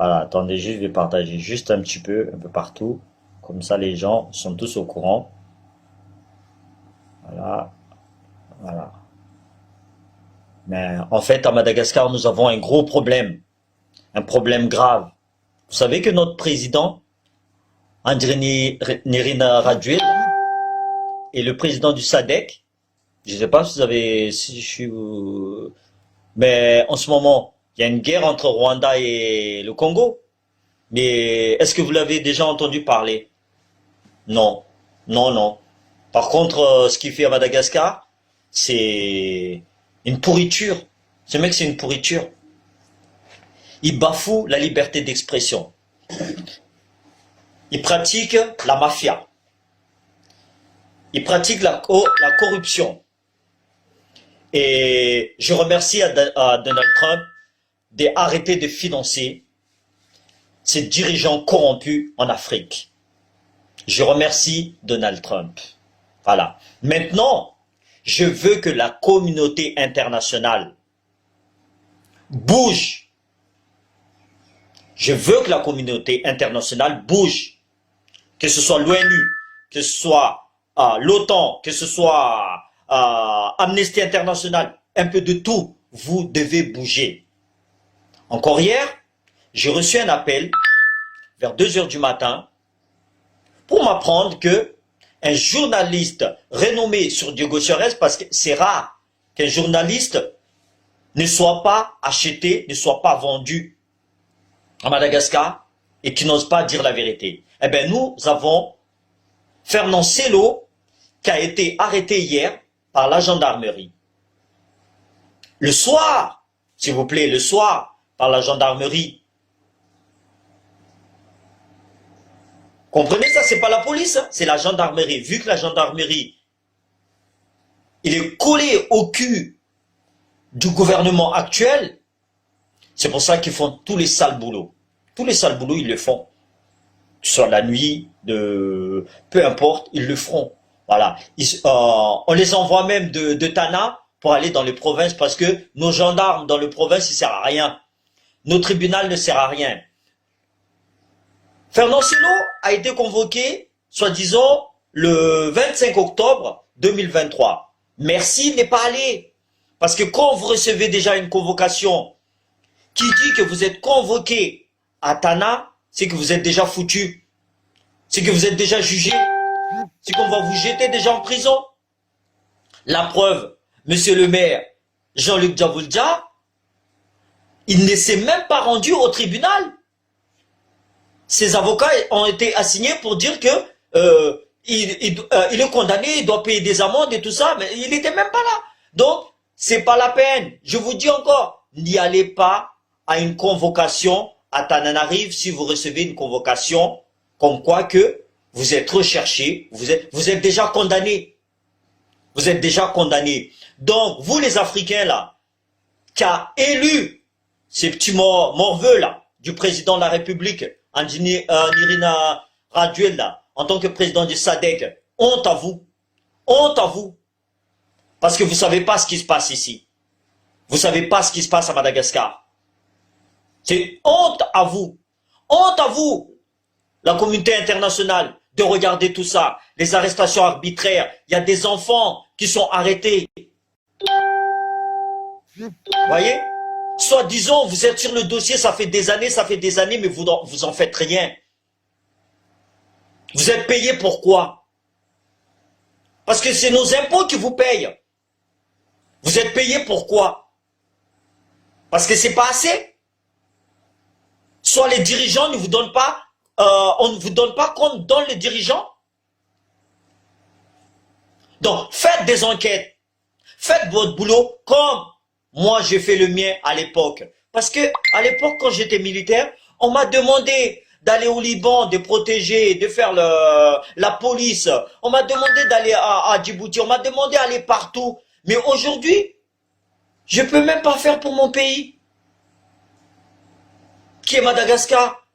Voilà, attendez, juste, je vais partager juste un peu partout. Comme ça, les gens sont tous au courant. Voilà, voilà. Mais en fait, à Madagascar, nous avons un gros problème. Un problème grave. Vous savez que notre président, Nirina Radjuel, est le président du SADC. Je ne sais pas si vous avez... Si je suis, mais en ce moment, il y a une guerre entre Rwanda et le Congo. Mais est-ce que vous l'avez déjà entendu parler? Non, non, non. Par contre, ce qu'il fait à Madagascar, c'est une pourriture. Ce mec, c'est une pourriture. Il bafoue la liberté d'expression. Il pratique la mafia. Il pratique la corruption. Et je remercie à Donald Trump d'arrêter de financer ces dirigeants corrompus en Afrique. Je remercie Donald Trump. Voilà. Maintenant, je veux que la communauté internationale bouge. Je veux que la communauté internationale bouge. Que ce soit l'ONU, que ce soit l'OTAN, que ce soit Amnesty International, un peu de tout. Vous devez bouger. Encore hier, j'ai reçu un appel vers 2 heures du matin pour m'apprendre que un journaliste renommé sur Diogo Suarez, parce que c'est rare qu'un journaliste ne soit pas acheté, ne soit pas vendu à Madagascar et qui n'ose pas dire la vérité. Eh bien, nous avons Fernand Sello qui a été arrêté hier par la gendarmerie. Le soir, s'il vous plaît, le soir, par la gendarmerie. Comprenez ça, c'est pas la police, hein, c'est la gendarmerie. Vu que la gendarmerie, il est collé au cul du gouvernement actuel, c'est pour ça qu'ils font tous les sales boulots. Tous les sales boulots, ils le font. Sur la nuit, peu importe, ils le feront. Voilà. On les envoie même de Tana pour aller dans les provinces parce que nos gendarmes dans les provinces, ils ne servent à rien. Nos tribunaux ne servent à rien. Fernand Sello a été convoqué, soi-disant, le 25 octobre 2023. Merci n'est pas allé. Parce que quand vous recevez déjà une convocation qui dit que vous êtes convoqué à Tana, c'est que vous êtes déjà foutu. C'est que vous êtes déjà jugé. C'est qu'on va vous jeter déjà en prison. La preuve, monsieur le maire, Jean-Luc Djabouldia, il ne s'est même pas rendu au tribunal. Ses avocats ont été assignés pour dire que il est condamné, il doit payer des amendes et tout ça, mais il n'était même pas là. Donc, c'est pas la peine. Je vous dis encore, n'y allez pas à une convocation à Tananarive si vous recevez une convocation comme quoi que vous êtes recherché, vous êtes déjà condamné. Vous êtes déjà condamné. Donc, vous les Africains là, qui a élu ces petits morveux là, du président de la République, Nirina Radjuel là, en tant que président du SADC, honte à vous. Honte à vous. Parce que vous ne savez pas ce qui se passe ici. Vous ne savez pas ce qui se passe à Madagascar. C'est honte à vous. Honte à vous, la communauté internationale, de regarder tout ça. Les arrestations arbitraires. Il y a des enfants qui sont arrêtés. Vous voyez? Soit disons, vous êtes sur le dossier, ça fait des années, mais vous en faites rien. Vous êtes payé pour quoi? Parce que c'est nos impôts qui vous payent. Vous êtes payé pour quoi? Parce que c'est pas assez. Soit les dirigeants ne vous donnent pas, on ne vous donne pas compte dans les dirigeants. Donc, faites des enquêtes. Faites votre boulot comme moi j'ai fait le mien à l'époque. Parce que à l'époque, quand j'étais militaire, on m'a demandé d'aller au Liban, de protéger, de faire la police. On m'a demandé d'aller à Djibouti. On m'a demandé d'aller partout. Mais aujourd'hui, je ne peux même pas faire pour mon pays, qui est Madagascar.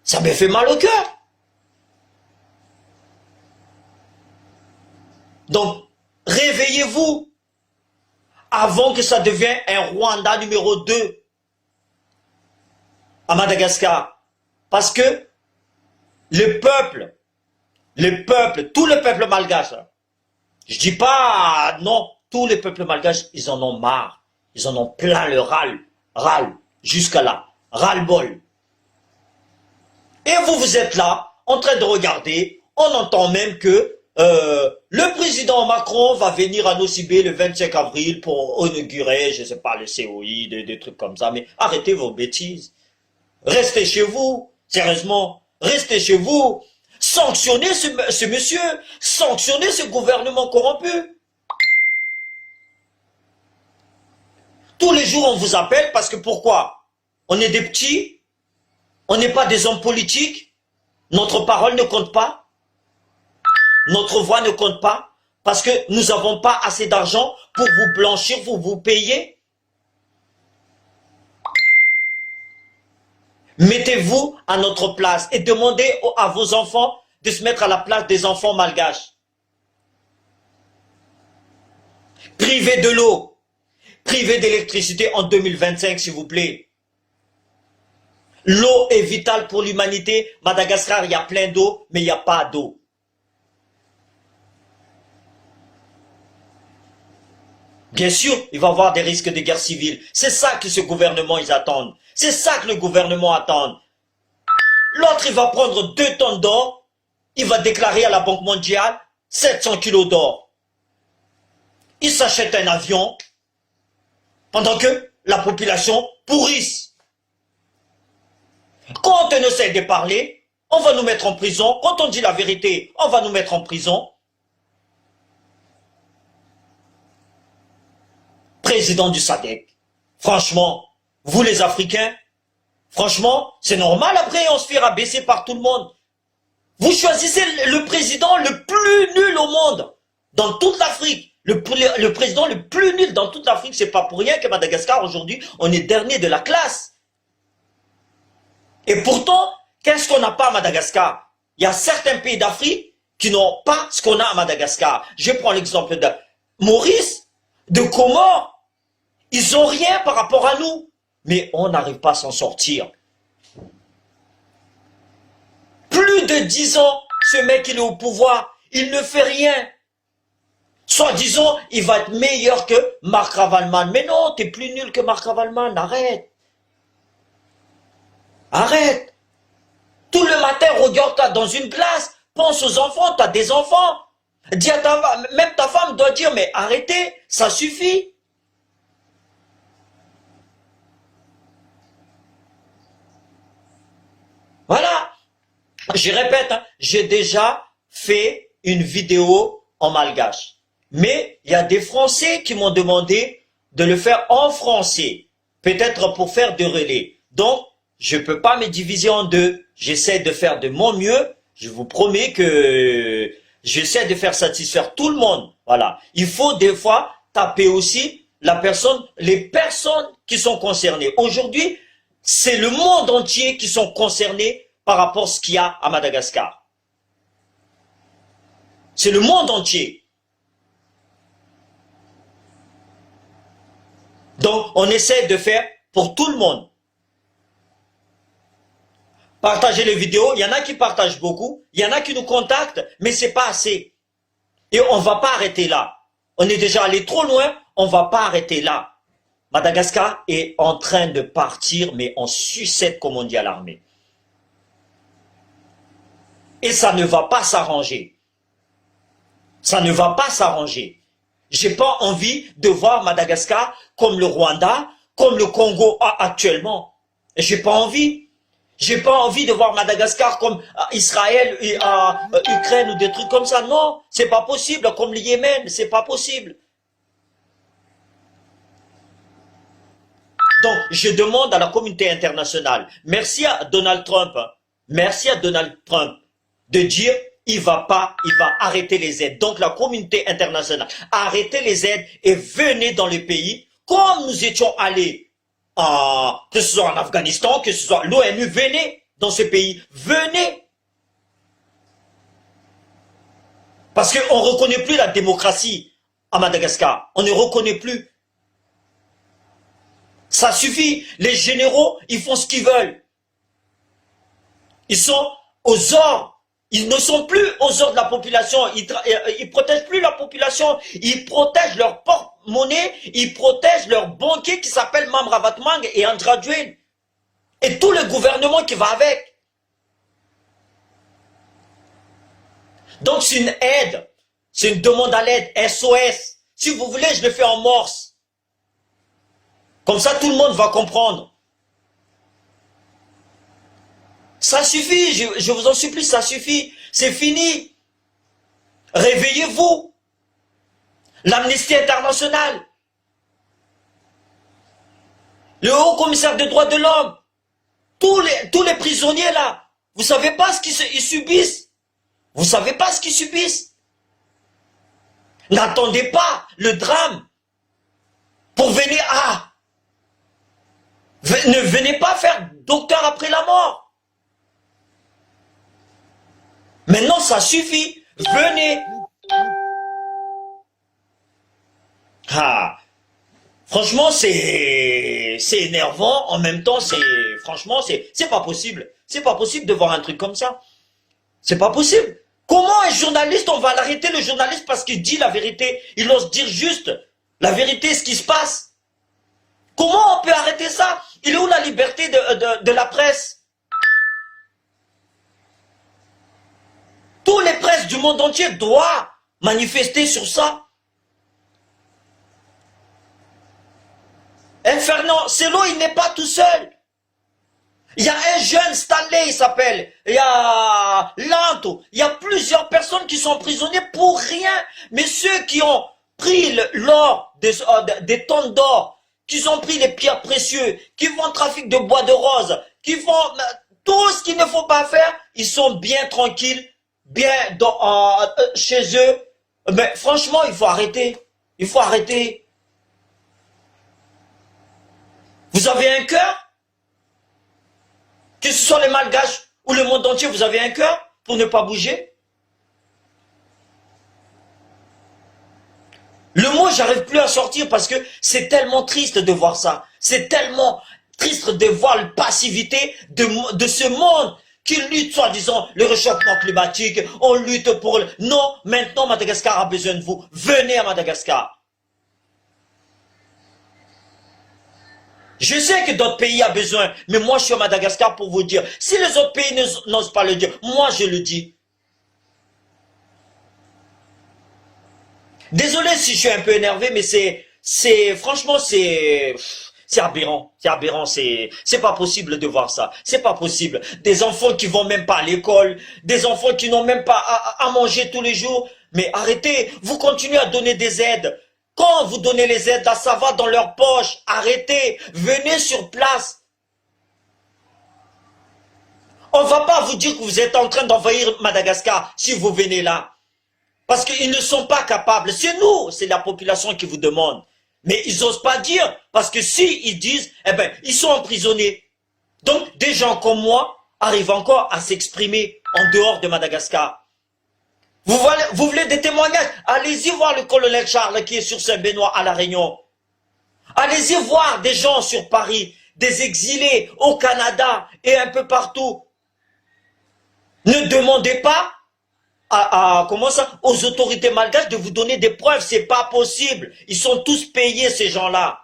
Ça me fait mal au cœur. Donc, réveillez-vous avant que ça devienne un Rwanda numéro 2. à Madagascar. Parce que tout le peuple malgache, je dis pas non, tous les peuples malgaches, ils en ont marre. Ils en ont plein le râle, jusqu'à là, ras-le-bol. Et vous êtes là, en train de regarder, on entend même que le président Macron va venir à Nosibé le 25 avril pour inaugurer, je ne sais pas, le COI, des trucs comme ça. Mais arrêtez vos bêtises. Restez chez vous, sérieusement. Restez chez vous. Sanctionnez ce monsieur. Sanctionnez ce gouvernement corrompu. Tous les jours, on vous appelle parce que pourquoi? On est des petits. On n'est pas des hommes politiques. Notre parole ne compte pas. Notre voix ne compte pas. Parce que nous n'avons pas assez d'argent pour vous blanchir, pour vous payer. Mettez-vous à notre place et demandez à vos enfants de se mettre à la place des enfants malgaches. Privez de l'eau, privez d'électricité en 2025, s'il vous plaît. L'eau est vitale pour l'humanité. Madagascar, il y a plein d'eau, mais il n'y a pas d'eau. Bien sûr, il va y avoir des risques de guerre civile. C'est ça que ce gouvernement, ils attendent. C'est ça que le gouvernement attend. L'autre, il va prendre 2 tonnes d'or. Il va déclarer à la Banque mondiale 700 kilos d'or. Il s'achète un avion pendant que la population pourrisse. Quand on essaie de parler, on va nous mettre en prison. Quand on dit la vérité, on va nous mettre en prison. Président du SADC. Franchement, vous les Africains, franchement, c'est normal après on se fait rabaisser par tout le monde. Vous choisissez le président le plus nul au monde, dans toute l'Afrique. Le président le plus nul dans toute l'Afrique, c'est pas pour rien que Madagascar aujourd'hui, on est dernier de la classe. Et pourtant, qu'est-ce qu'on n'a pas à Madagascar? Il y a certains pays d'Afrique qui n'ont pas ce qu'on a à Madagascar. Je prends l'exemple de Maurice, de Comores. Ils n'ont rien par rapport à nous. Mais on n'arrive pas à s'en sortir. Plus de 10 ans, ce mec il est au pouvoir. Il ne fait rien. Soit disons, il va être meilleur que Marc Ravalman. Mais non, tu es plus nul que Marc Ravalman. Arrête. Arrête. Tout le matin, regarde-toi dans une glace. Pense aux enfants, tu as des enfants. Dis à même ta femme doit dire, mais arrêtez, ça suffit. Voilà. Je répète, hein, j'ai déjà fait une vidéo en malgache. Mais il y a des Français qui m'ont demandé de le faire en français. Peut-être pour faire de relais. Donc, je ne peux pas me diviser en deux. J'essaie de faire de mon mieux. Je vous promets que j'essaie de faire satisfaire tout le monde. Voilà. Il faut des fois taper aussi les personnes qui sont concernées. Aujourd'hui, c'est le monde entier qui sont concernés par rapport à ce qu'il y a à Madagascar. C'est le monde entier. Donc, on essaie de faire pour tout le monde. Partagez les vidéos. Il y en a qui partagent beaucoup. Il y en a qui nous contactent, mais c'est pas assez. Et on ne va pas arrêter là. On est déjà allé trop loin. On ne va pas arrêter là. Madagascar est en train de partir, mais en sucette, comme on dit à l'armée. Et ça ne va pas s'arranger. Ça ne va pas s'arranger. J'ai pas envie de voir Madagascar comme le Rwanda, comme le Congo actuellement. J'ai pas envie. J'ai pas envie de voir Madagascar comme Israël et Ukraine ou des trucs comme ça. Non, c'est pas possible. Comme le Yémen, c'est pas possible. Donc, je demande à la communauté internationale, merci à Donald Trump, de dire, il va arrêter les aides. Donc, la communauté internationale, arrêtez les aides et venez dans le pays, comme nous étions allés, que ce soit en Afghanistan, que ce soit l'ONU, venez dans ce pays, venez. Parce qu'on ne reconnaît plus la démocratie à Madagascar, on ne reconnaît plus. Ça suffit, les généraux, ils font ce qu'ils veulent. Ils sont aux ordres. Ils ne sont plus aux ordres de la population. Ils protègent plus la population. Ils protègent leur porte-monnaie. Ils protègent leur banquier qui s'appelle Mamravat Mang et Andra Dwayne. Et tout le gouvernement qui va avec. Donc c'est une aide. C'est une demande à l'aide. SOS. Si vous voulez, je le fais en morse. Comme ça, tout le monde va comprendre. Ça suffit, je vous en supplie, ça suffit. C'est fini. Réveillez-vous. L'Amnesty International. Le Haut Commissaire des droits de l'homme. Tous les prisonniers là. Vous savez pas ce qu'ils subissent. Vous savez pas ce qu'ils subissent. N'attendez pas le drame pour venir ne venez pas faire docteur après la mort. Maintenant, ça suffit. Venez. Franchement, c'est énervant. En même temps, franchement, c'est pas possible. C'est pas possible de voir un truc comme ça. C'est pas possible. Comment un journaliste, on va l'arrêter, le journaliste, parce qu'il dit la vérité. Il ose dire juste la vérité, ce qui se passe. Comment on peut arrêter ça? Il est où la liberté de la presse? Tous les presses du monde entier doivent manifester sur ça. Fernand Sello, il n'est pas tout seul. Il y a un jeune, Stanley, il s'appelle. Il y a Lanto. Il y a plusieurs personnes qui sont prisonniers pour rien. Mais ceux qui ont pris l'or, des tonnes d'or, qui ont pris les pierres précieuses, qui font trafic de bois de rose, qui font tout ce qu'il ne faut pas faire, ils sont bien tranquilles, bien chez eux. Mais franchement, il faut arrêter. Il faut arrêter. Vous avez un cœur? Que ce soit les Malgaches ou le monde entier, vous avez un cœur pour ne pas bouger? Le mot, j'arrive plus à sortir parce que c'est tellement triste de voir ça. C'est tellement triste de voir la passivité de ce monde qui lutte, soi-disant, le réchauffement climatique. On lutte pour... Non, maintenant, Madagascar a besoin de vous. Venez à Madagascar. Je sais que d'autres pays ont besoin, mais moi je suis à Madagascar pour vous dire. Si les autres pays n'osent pas le dire, moi je le dis. Désolé si je suis un peu énervé, mais franchement c'est aberrant. C'est aberrant, c'est pas possible de voir ça. C'est pas possible. Des enfants qui vont même pas à l'école, des enfants qui n'ont même pas à manger tous les jours. Mais arrêtez, vous continuez à donner des aides. Quand vous donnez les aides, là, ça va dans leur poche. Arrêtez. Venez sur place. On ne va pas vous dire que vous êtes en train d'envahir Madagascar si vous venez là. Parce qu'ils ne sont pas capables. C'est nous, c'est la population qui vous demande. Mais ils n'osent pas dire. Parce que si ils disent, eh ben, ils sont emprisonnés. Donc, des gens comme moi arrivent encore à s'exprimer en dehors de Madagascar. Vous voulez des témoignages? Allez-y voir le colonel Charles qui est sur Saint-Benoît à La Réunion. Allez-y voir des gens sur Paris, des exilés au Canada et un peu partout. Ne demandez pas aux autorités malgaches de vous donner des preuves, c'est pas possible. Ils sont tous payés ces gens-là.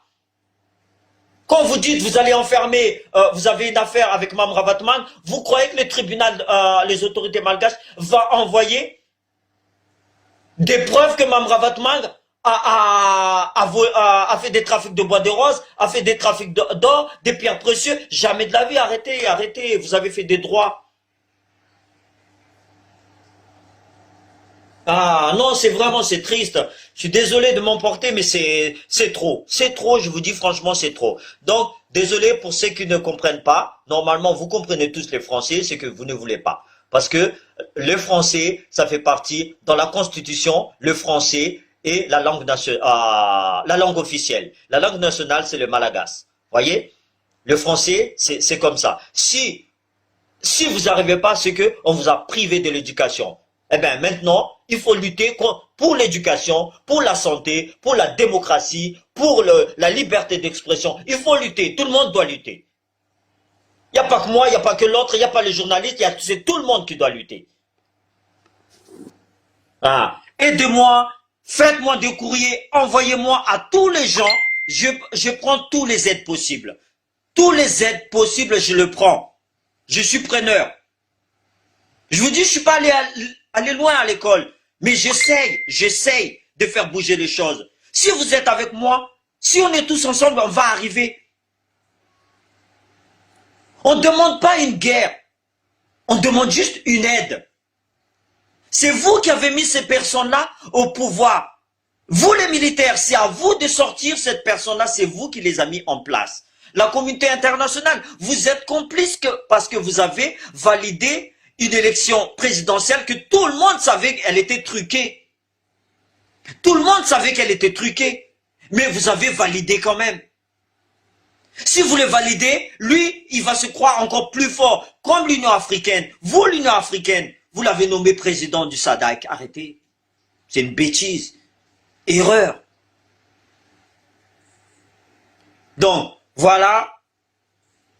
Quand vous dites vous allez enfermer, vous avez une affaire avec Mamravat Mang, vous croyez que le tribunal, les autorités malgaches va envoyer des preuves que Mamravat Mang a fait des trafics de bois de rose, a fait des trafics d'or, des pierres précieuses? Jamais de la vie, arrêtez, arrêtez, vous avez fait des droits. Non, c'est triste. Je suis désolé de m'emporter, mais c'est trop. C'est trop, je vous dis franchement, c'est trop. Donc, désolé pour ceux qui ne comprennent pas. Normalement, vous comprenez tous les Français, c'est que vous ne voulez pas. Parce que le français, ça fait partie, dans la Constitution, le français est la langue officielle. La langue nationale, c'est le malagas. Voyez? Le français, c'est comme ça. Si vous n'arrivez pas, c'est que on vous a privé de l'éducation. Eh bien, maintenant, il faut lutter pour l'éducation, pour la santé, pour la démocratie, pour la liberté d'expression. Il faut lutter. Tout le monde doit lutter. Il n'y a pas que moi, il n'y a pas que l'autre, il n'y a pas les journalistes, c'est tout le monde qui doit lutter. Ah. Aidez-moi, faites-moi des courriers, envoyez-moi à tous les gens, je prends tous les aides possibles. Tous les aides possibles, je le prends. Je suis preneur. Je vous dis, je ne suis pas allé loin à l'école, mais j'essaye de faire bouger les choses. Si vous êtes avec moi, si on est tous ensemble, on va arriver. On ne demande pas une guerre, on demande juste une aide. C'est vous qui avez mis ces personnes-là au pouvoir. Vous les militaires, c'est à vous de sortir cette personne-là, c'est vous qui les avez mis en place. La communauté internationale, vous êtes complices parce que vous avez validé une élection présidentielle que tout le monde savait qu'elle était truquée. Tout le monde savait qu'elle était truquée. Mais vous avez validé quand même. Si vous le validez, lui, il va se croire encore plus fort. Comme l'Union africaine. Vous, l'Union africaine, vous l'avez nommé président du SADC. Arrêtez. C'est une bêtise. Erreur. Donc, voilà.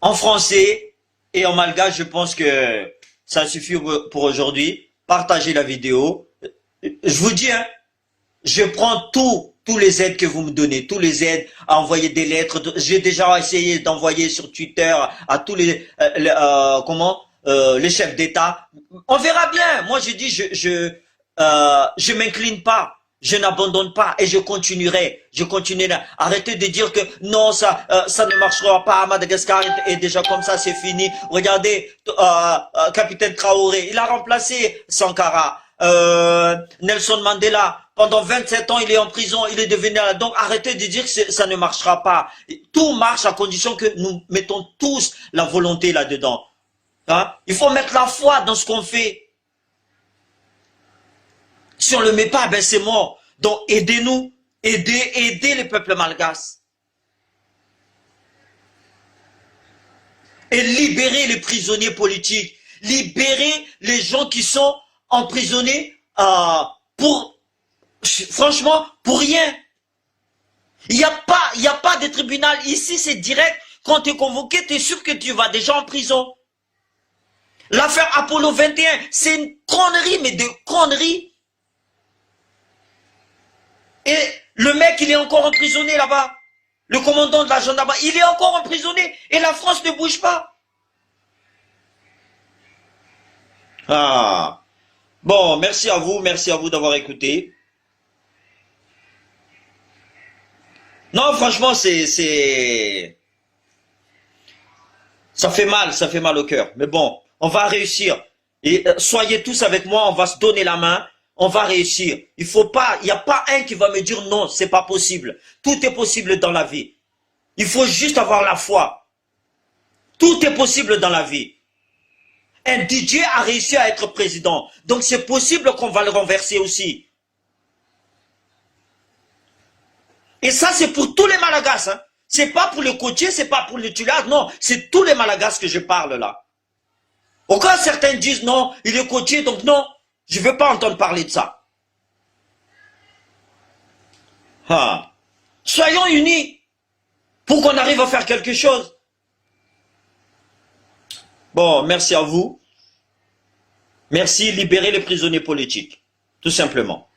En français et en malgache, je pense que ça suffit pour aujourd'hui. Partagez la vidéo. Je vous dis, hein, je prends tous les aides que vous me donnez, tous les aides à envoyer des lettres. J'ai déjà essayé d'envoyer sur Twitter à tous les les chefs d'État. On verra bien. Moi, je dis, je m'incline pas. Je n'abandonne pas et je continuerai. Je continuerai. Arrêtez de dire que non, ça ne marchera pas. Madagascar est déjà comme ça, c'est fini. Regardez, capitaine Traoré, il a remplacé Sankara. Nelson Mandela, pendant 27 ans, il est en prison, il est devenu là. Donc arrêtez de dire que ça ne marchera pas. Tout marche à condition que nous mettons tous la volonté là-dedans. Hein? Il faut mettre la foi dans ce qu'on fait. Si on ne le met pas, ben c'est mort. Donc aidez-nous, aidez les peuples malgaches. Et libérez les prisonniers politiques. Libérez les gens qui sont emprisonnés franchement, pour rien. Il n'y a pas de tribunal. Ici, c'est direct. Quand tu es convoqué, tu es sûr que tu vas déjà en prison. L'affaire Apollo 21, c'est une connerie, mais de conneries. Et le mec, il est encore emprisonné là-bas. Le commandant de la gendarmerie, il est encore emprisonné. Et la France ne bouge pas. Ah. Bon, merci à vous d'avoir écouté. Non, franchement, ça fait mal au cœur. Mais bon, on va réussir. Et soyez tous avec moi, on va se donner la main. On va réussir. Il n'y a pas un qui va me dire non, c'est pas possible. Tout est possible dans la vie. Il faut juste avoir la foi. Tout est possible dans la vie. Un DJ a réussi à être président. Donc c'est possible qu'on va le renverser aussi. Et ça, c'est pour tous les Malagasy. Hein. C'est pas pour le côtier, c'est pas pour le tulard. Non, c'est tous les Malagasy que je parle là. Au cas où certains disent non, il est côtier, donc non. Je ne veux pas entendre parler de ça. Ah. Soyons unis pour qu'on arrive à faire quelque chose. Bon, merci à vous. Merci, libérez les prisonniers politiques. Tout simplement.